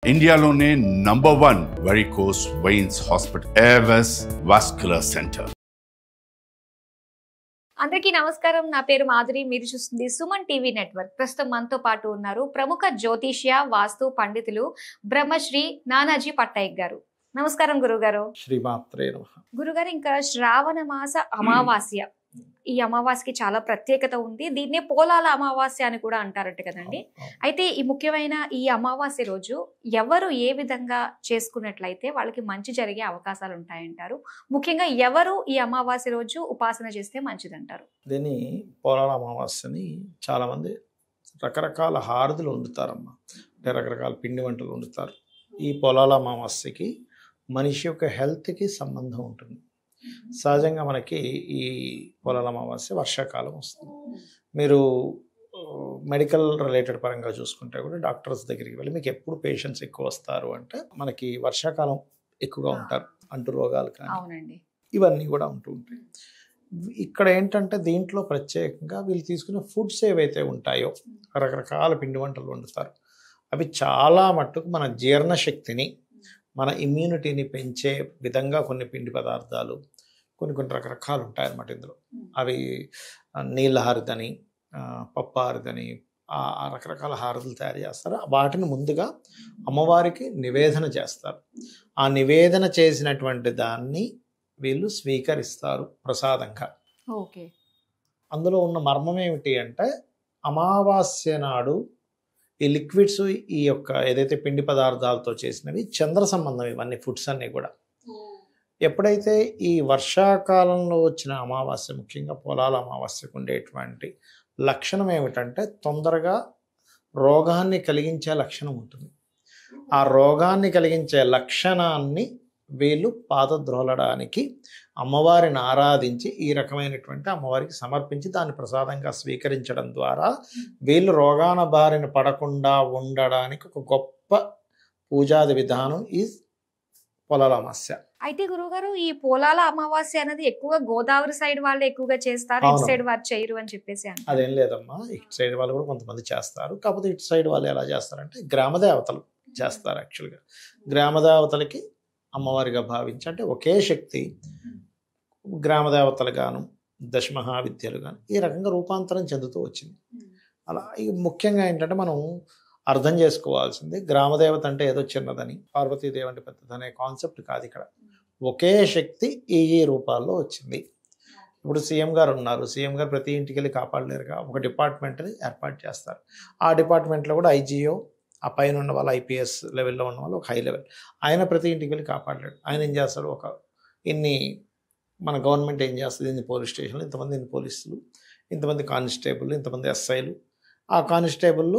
ఇండియాలోనే #1 varicose veins hospital Avis vascular centre. అందరికీ నమస్కారం. నా పేరు మాధురి. మీరు చూస్తుంది సుమన్ టీవీ నెట్వర్క్. ప్రస్తుతం మనతో పాటు ఉన్నారు ప్రముఖ జ్యోతిష్య వాస్తు పండితులు బ్రహ్మశ్రీ నానాజీ పట్నాయక్ గారు. నమస్కారం గురుగారు. శ్రీమాత్రే నమః. గురుగారు, ఇంకా శ్రావణ మాస అమావాస్య, ఈ అమావాస్యకి చాలా ప్రత్యేకత ఉంది. దీన్నే పోలాల అమావాస్య అని కూడా అంటారట కదండి. అయితే ఈ ముఖ్యమైన ఈ అమావాస్య రోజు ఎవరు ఏ విధంగా చేసుకున్నట్లయితే వాళ్ళకి మంచి జరిగే అవకాశాలు ఉంటాయంటారు? ముఖ్యంగా ఎవరు ఈ అమావాస్య రోజు ఉపాసన చేస్తే మంచిదంటారు? దీన్ని పోలాల అమావాస్యని చాలామంది రకరకాల హారతులు వండుతారమ్మా, అంటే రకరకాల పిండి వంటలు వండుతారు. ఈ పోలాల అమావాస్యకి మనిషి యొక్క హెల్త్కి సంబంధం ఉంటుంది. సహజంగా మనకి ఈ పోలాల అమావాస్య వర్షాకాలం వస్తుంది. మీరు మెడికల్ రిలేటెడ్ పరంగా చూసుకుంటే కూడా డాక్టర్స్ దగ్గరికి వెళ్ళి మీకు ఎప్పుడు పేషెంట్స్ ఎక్కువ వస్తారు అంటే మనకి వర్షాకాలం ఎక్కువగా ఉంటారు. అంటు రోగాలు కానీ ఇవన్నీ కూడా ఉంటూ ఉంటాయి. ఇక్కడ ఏంటంటే దీంట్లో ప్రత్యేకంగా వీళ్ళు తీసుకునే ఫుడ్స్ ఏవైతే ఉంటాయో రకరకాల పిండి వంటలు వండుతారు. అవి చాలా మట్టుకు మన జీర్ణశక్తిని, మన ఇమ్యూనిటీని పెంచే విధంగా కొన్ని పిండి పదార్థాలు కొన్ని రకరకాలు ఉంటాయన్నమాట ఇందులో. అవి నీళ్ళ హారదని, పప్పు హారదని, ఆ రకరకాల హారతులు తయారు చేస్తారు. వాటిని ముందుగా అమ్మవారికి నివేదన చేస్తారు. ఆ నివేదన చేసినటువంటి దాన్ని వీళ్ళు స్వీకరిస్తారు ప్రసాదంగా. ఓకే. అందులో ఉన్న మర్మం ఏమిటి అంటే అమావాస్య నాడు ఈ లిక్విడ్స్, ఈ యొక్క ఏదైతే పిండి పదార్థాలతో చేసినవి చంద్ర సంబంధం, ఇవన్నీ ఫుడ్స్ అన్నీ కూడా. ఎప్పుడైతే ఈ వర్షాకాలంలో వచ్చిన అమావాస్య, ముఖ్యంగా పోలాల అమావాస్యకు ఉండేటువంటి లక్షణం ఏమిటంటే తొందరగా రోగాన్ని కలిగించే లక్షణం ఉంటుంది. ఆ రోగాన్ని కలిగించే లక్షణాన్ని వీళ్ళు పాదద్రోలడానికి అమ్మవారిని ఆరాధించి ఈ రకమైనటువంటి అమ్మవారికి సమర్పించి దాన్ని ప్రసాదంగా స్వీకరించడం ద్వారా వీళ్ళు రోగాన బారిన పడకుండా ఉండడానికి ఒక గొప్ప పూజాది విధానం ఈ పోలాల అమావాస్య. అయితే గురుగారు, ఈ పోలాల అమావాస్య అనేది ఎక్కువగా గోదావరి సైడ్ వాళ్ళు ఎక్కువగా చేస్తారు, ఇటు సైడ్ వారు చేయరు అని చెప్పేసి. అదేం లేదమ్మా, ఇటు సైడ్ వాళ్ళు కూడా కొంతమంది చేస్తారు. కాకపోతే ఇటు సైడ్ వాళ్ళు ఎలా చేస్తారంటే గ్రామదేవతలు చేస్తారు. యాక్చువల్గా గ్రామదేవతలకి అమ్మవారిగా భావించి, అంటే ఒకే శక్తి గ్రామదేవతలు గాను దశమహావిద్యలు గాను ఈ రకంగా రూపాంతరం చెందుతూ వచ్చింది. అలా ముఖ్యంగా ఏంటంటే మనం అర్థం చేసుకోవాల్సింది, గ్రామదేవత అంటే ఏదో చిన్నదని, పార్వతీదేవి అంటే పెద్దదనే కాన్సెప్ట్ కాదు. ఇక్కడ ఒకే శక్తి ఈ రూపాల్లో వచ్చింది. ఇప్పుడు సీఎం గారు ఉన్నారు, సీఎం గారు ప్రతి ఇంటికి వెళ్ళి కాపాడలేరుగా, ఒక డిపార్ట్మెంట్ని ఏర్పాటు చేస్తారు. ఆ డిపార్ట్మెంట్లో కూడా ఐజీఓ, ఆ పైన ఉన్న వాళ్ళు ఐపీఎస్ లెవెల్లో ఉన్న వాళ్ళు ఒక హై లెవెల్, ఆయన ప్రతి ఇంటికి వెళ్ళి కాపాడలేడు. ఆయన ఏం చేస్తాడు, ఒక ఇన్ని మన గవర్నమెంట్ ఏం చేస్తుంది, ఇన్ని పోలీస్ స్టేషన్లు, ఇంతమంది ఇన్ని పోలీసులు, ఇంతమంది కానిస్టేబుల్, ఇంతమంది ఎస్ఐలు, ఆ కానిస్టేబుల్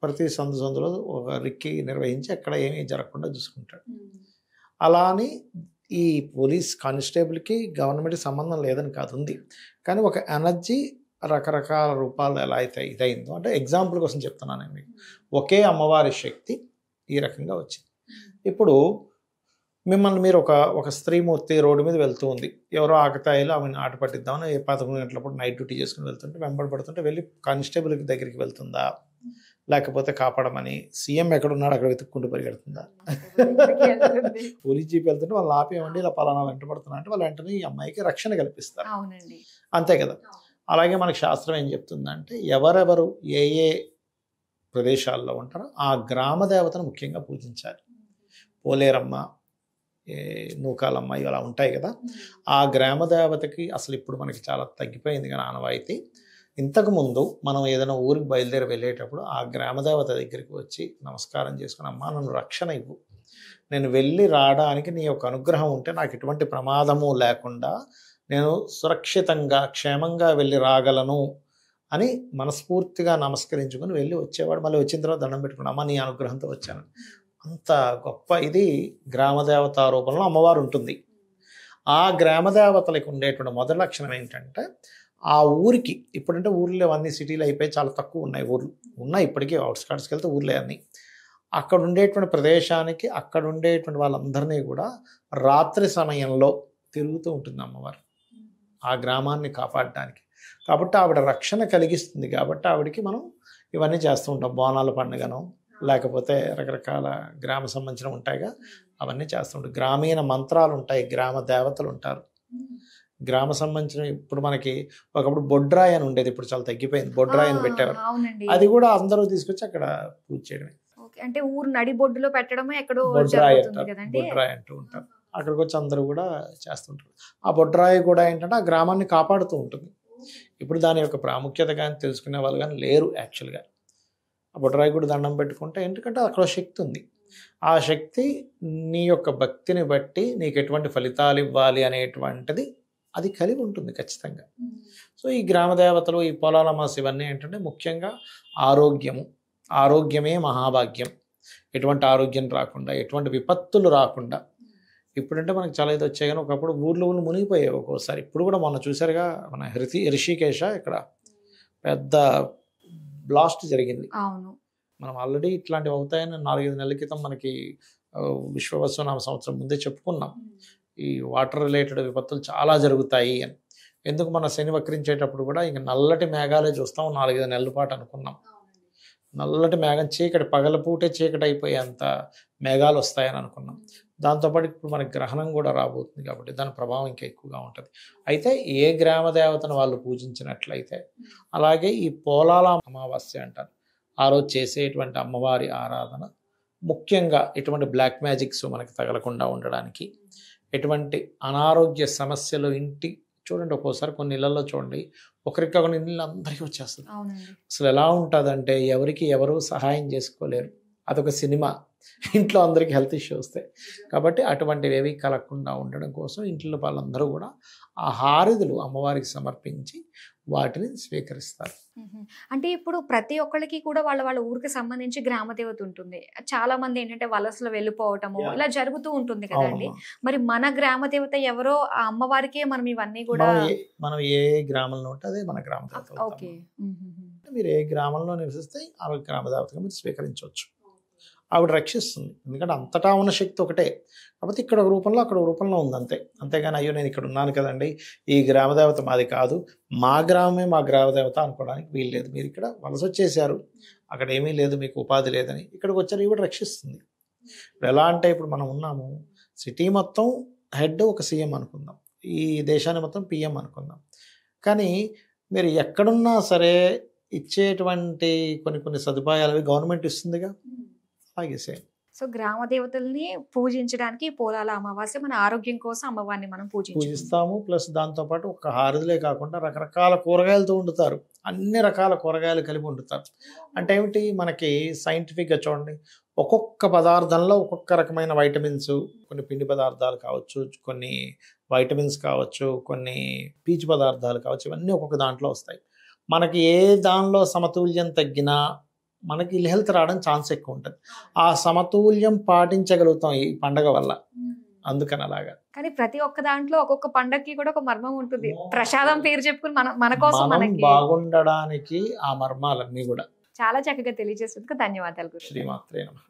ప్రతి సందులో ఒక రిక్కి నిర్వహించి అక్కడ ఏమీ జరగకుండా చూసుకుంటాడు. అలా అని ఈ పోలీస్ కానిస్టేబుల్కి గవర్నమెంట్కి సంబంధం లేదని కాదు, ఉంది. కానీ ఒక ఎనర్జీ రకరకాల రూపాలు ఎలా అయితే ఇదైందో, అంటే ఎగ్జాంపుల్ కోసం చెప్తున్నాను నేను మీకు. ఒకే అమ్మవారి శక్తి ఈ రకంగా వచ్చింది. ఇప్పుడు మిమ్మల్ని మీరు ఒక స్త్రీమూర్తి రోడ్డు మీద వెళ్తూ ఉంది, ఎవరో ఆకతాయిలు ఆమెను ఆట పట్టిద్దామని 11 గంటలప్పుడు నైట్ డ్యూటీ చేసుకుని వెళ్తుంటే వెంబడి పడుతుంటే వెళ్ళి కానిస్టేబుల్ దగ్గరికి వెళ్తుందా, లేకపోతే కాపాడమని సీఎం ఎక్కడున్నాడు అక్కడ వెతుక్కుంటూ పరిగెడుతుందా? పోలీస్ జీప్ వెళ్తుంటే వాళ్ళు ఆపేమండి, ఇలా పలానా వెంటబడుతున్నా అంటే వాళ్ళు వెంటనే ఈ అమ్మాయికి రక్షణ కల్పిస్తారు. అంతే కదా. అలాగే మనకి శాస్త్రం ఏం చెప్తుందంటే ఎవరెవరు ఏ ఏ ప్రదేశాల్లో ఉంటారో ఆ గ్రామ దేవతను ముఖ్యంగా పూజించాలి. పోలేరమ్మ, నూకాలమ్మ, ఇవి అలా ఉంటాయి కదా. ఆ గ్రామ దేవతకి అసలు ఇప్పుడు మనకి చాలా తగ్గిపోయింది కానీ ఆనవాయితీ. ఇంతకుముందు మనం ఏదైనా ఊరికి బయలుదేరి వెళ్ళేటప్పుడు ఆ గ్రామదేవత దగ్గరికి వచ్చి నమస్కారం చేసుకుని, అమ్మా నన్ను రక్షణ ఇవ్వు, నేను వెళ్ళి రావడానికి నీ యొక్క అనుగ్రహం ఉంటే నాకు ఎటువంటి ప్రమాదము లేకుండా నేను సురక్షితంగా క్షేమంగా వెళ్ళి రాగలను అని మనస్ఫూర్తిగా నమస్కరించుకొని వెళ్ళి వచ్చేవాడు. మళ్ళీ వచ్చిన తర్వాత దండం పెట్టుకుని, అమ్మ నీ అనుగ్రహంతో వచ్చాను. అంత గొప్ప ఇది గ్రామదేవత రూపంలో అమ్మవారు ఉంటుంది. ఆ గ్రామదేవతలకు ఉండేటువంటి మొదటి లక్షణం ఏంటంటే ఆ ఊరికి, ఇప్పుడంటే ఊర్లో అన్ని సిటీలు అయిపోయి చాలా తక్కువ ఉన్నాయి, ఊర్లు ఉన్నాయి ఇప్పటికీ, అవుట్స్కట్స్కి వెళ్తే ఊర్లే అన్నీ. అక్కడ ఉండేటువంటి ప్రదేశానికి అక్కడ ఉండేటువంటి వాళ్ళందరినీ కూడా రాత్రి సమయంలో తిరుగుతూ ఉంటుంది అమ్మవారు ఆ గ్రామాన్ని కాపాడడానికి. కాబట్టి ఆవిడ రక్షణ కలిగిస్తుంది. కాబట్టి ఆవిడకి మనం ఇవన్నీ చేస్తూ ఉంటాం. బోనాల పండుగను, లేకపోతే రకరకాల గ్రామ సంబంధించిన ఉంటాయిగా, అవన్నీ చేస్తుంటారు. గ్రామీణ మంత్రాలు ఉంటాయి, గ్రామ దేవతలు ఉంటారు. గ్రామ సంబంధించిన ఇప్పుడు మనకి ఒకప్పుడు బొడ్రాయి అని ఉండేది, ఇప్పుడు చాలా తగ్గిపోయింది. బొడ్రాయి అని పెట్టేవారు, అది కూడా అందరూ తీసుకొచ్చి అక్కడ పూజ చేయడమే. అంటే ఊరు నడి బొడ్డులో పెట్టడమే ఎక్కడో బొడ్రాయి అంటారు, బొడ్రాయి అంటూ ఉంటారు. అక్కడికి వచ్చి అందరూ కూడా చేస్తుంటారు. ఆ బొడ్రాయి కూడా ఏంటంటే ఆ గ్రామాన్ని కాపాడుతూ ఉంటుంది. ఇప్పుడు దాని యొక్క ప్రాముఖ్యత కానీ తెలుసుకునే వాళ్ళు కానీ లేరు యాక్చువల్గా. ఆ బొడ్రాయి కూడా దండం పెట్టుకుంటే ఎందుకంటే అక్కడ శక్తి ఉంది. ఆ శక్తి నీ యొక్క భక్తిని బట్టి నీకు ఎటువంటి ఫలితాలు ఇవ్వాలి అనేటువంటిది అది కలిగి ఉంటుంది ఖచ్చితంగా. సో ఈ గ్రామ దేవతలు, ఈ పొలాల అమావాస ఇవన్నీ ఏంటంటే ముఖ్యంగా ఆరోగ్యము, ఆరోగ్యమే మహాభాగ్యం. ఎటువంటి ఆరోగ్యం రాకుండా, ఎటువంటి విపత్తులు రాకుండా. ఇప్పుడంటే మనకు చాలా ఇది వచ్చాయి కానీ ఒకప్పుడు ఊర్లు మునిగిపోయాయి ఒక్కోసారి. ఇప్పుడు కూడా మొన్న చూసారుగా మన ఋషికేశ ఇక్కడ పెద్ద బ్లాస్ట్ జరిగింది. అవును, మనం ఆల్రెడీ ఇట్లాంటివి అవుతాయని 4-5 నెలల క్రితం మనకి విశ్వవత్సనామ సంవత్సరం ముందే చెప్పుకున్నాం. ఈ వాటర్ రిలేటెడ్ విపత్తులు చాలా జరుగుతాయి అని. ఎందుకు మన శని వక్రించేటప్పుడు కూడా ఇంక నల్లటి మేఘాలే చూస్తాం 4-5 నెలల పాటు అనుకున్నాం. నల్లటి మేఘం చీకటి, పగలపూటే చీకటి అయిపోయేంత మేఘాలు వస్తాయని అనుకున్నాం. దాంతోపాటు ఇప్పుడు మనకి గ్రహణం కూడా రాబోతుంది కాబట్టి దాని ప్రభావం ఇంకా ఎక్కువగా ఉంటుంది. అయితే ఏ గ్రామ దేవతను వాళ్ళు పూజించినట్లయితే, అలాగే ఈ పోలాల అమావాస్య అంటారు, ఆ రోజు చేసేటువంటి అమ్మవారి ఆరాధన ముఖ్యంగా ఎటువంటి బ్లాక్ మ్యాజిక్స్ మనకి తగలకుండా ఉండడానికి, ఎటువంటి అనారోగ్య సమస్యలు ఇంటి చూడండి ఒక్కోసారి కొన్ని ఇళ్లలో చూడండి ఒకరికి కాకుండా ఇల్లు అందరికీ వచ్చేస్తుంది. అసలు ఎలా ఉంటుందంటే ఎవరికి ఎవరు సహాయం చేసుకోలేరు. అదొక సినిమా, ఇంట్లో అందరికీ హెల్త్ ఇష్యూ వస్తాయి. కాబట్టి అటువంటివి ఏవి కలగకుండా ఉండడం కోసం ఇంట్లో వాళ్ళందరూ కూడా ఆ హారతులు అమ్మవారికి సమర్పించి వాటిని స్వీకరిస్తారు. అంటే ఇప్పుడు ప్రతి ఒక్కరికి కూడా వాళ్ళ ఊరికి సంబంధించి గ్రామ దేవత ఉంటుంది. చాలా మంది ఏంటంటే వలసలో వెళ్ళిపోవటము ఇలా జరుగుతూ ఉంటుంది కదండి. మరి మన గ్రామ దేవత ఎవరో ఆ అమ్మవారికే మనం ఇవన్నీ కూడా మనం ఏ గ్రామంలో ఉంటే అదే మన గ్రామ దేవత. ఓకే, మీరు ఏ గ్రామంలో నివసిస్తే ఆ గ్రామ దేవతగా మీరు స్వీకరించవచ్చు. ఆవిడ రక్షిస్తుంది, ఎందుకంటే అంతటా ఉన్న శక్తి ఒకటే. కాకపోతే ఇక్కడ ఒక రూపంలో అక్కడ ఒక రూపంలో ఉంది అంతే. అంతేగాని అయ్యో నేను ఇక్కడ ఉన్నాను కదండి, ఈ గ్రామదేవత మాది కాదు, మా గ్రామమే మా గ్రామదేవత అనుకోవడానికి వీలు లేదు. మీరు ఇక్కడ వలస వచ్చేసారు, అక్కడ ఏమీ లేదు, మీకు ఉపాధి లేదని ఇక్కడికి వచ్చారు, ఈవిడ రక్షిస్తుంది. ఇప్పుడు ఎలా అంటే ఇప్పుడు మనం ఉన్నాము, సిటీ మొత్తం హెడ్ ఒక సీఎం అనుకుందాం, ఈ దేశాన్ని మొత్తం పిఎం అనుకుందాం. కానీ మీరు ఎక్కడున్నా సరే ఇచ్చేటువంటి కొన్ని సదుపాయాలు గవర్నమెంట్ ఇస్తుందిగా. సో గ్రామ దేవతల్ని పూజించడానికి పోలాల అమావాస్య మన ఆరోగ్యం కోసం అమ్మవారిని మనం పూజిస్తాము. ప్లస్ దాంతోపాటు ఒక హారతులే కాకుండా రకరకాల కూరగాయలతో వండుతారు, అన్ని రకాల కూరగాయలు కలిపి వండుతారు. అంటే ఏమిటి, మనకి సైంటిఫిక్గా చూడండి, ఒక్కొక్క పదార్థంలో ఒక్కొక్క రకమైన వైటమిన్స్, కొన్ని పిండి పదార్థాలు కావచ్చు, కొన్ని వైటమిన్స్ కావచ్చు, కొన్ని పీచు పదార్థాలు కావచ్చు, ఇవన్నీ ఒక్కొక్క దాంట్లో వస్తాయి. మనకి ఏ దానిలో సమతుల్యం తగ్గినా మనకి ఇల్ హెల్త్ రావడం ఛాన్స్ ఎక్కువ ఉంటుంది. ఆ సమతుల్యం పాటించగలుగుతాం ఈ పండగ వల్ల, అందుకని అలాగా. కానీ ప్రతి ఒక్క దాంట్లో ఒక్కొక్క పండగకి కూడా ఒక మర్మం ఉంటుంది. ప్రసాదం పేరు చెప్పుకుని మన కోసం మనకి బాగుండడానికి ఆ మర్మాలన్నీ కూడా చాలా చక్కగా తెలియజేసేందుకు ధన్యవాదాలు. శ్రీమాత్రే నమః.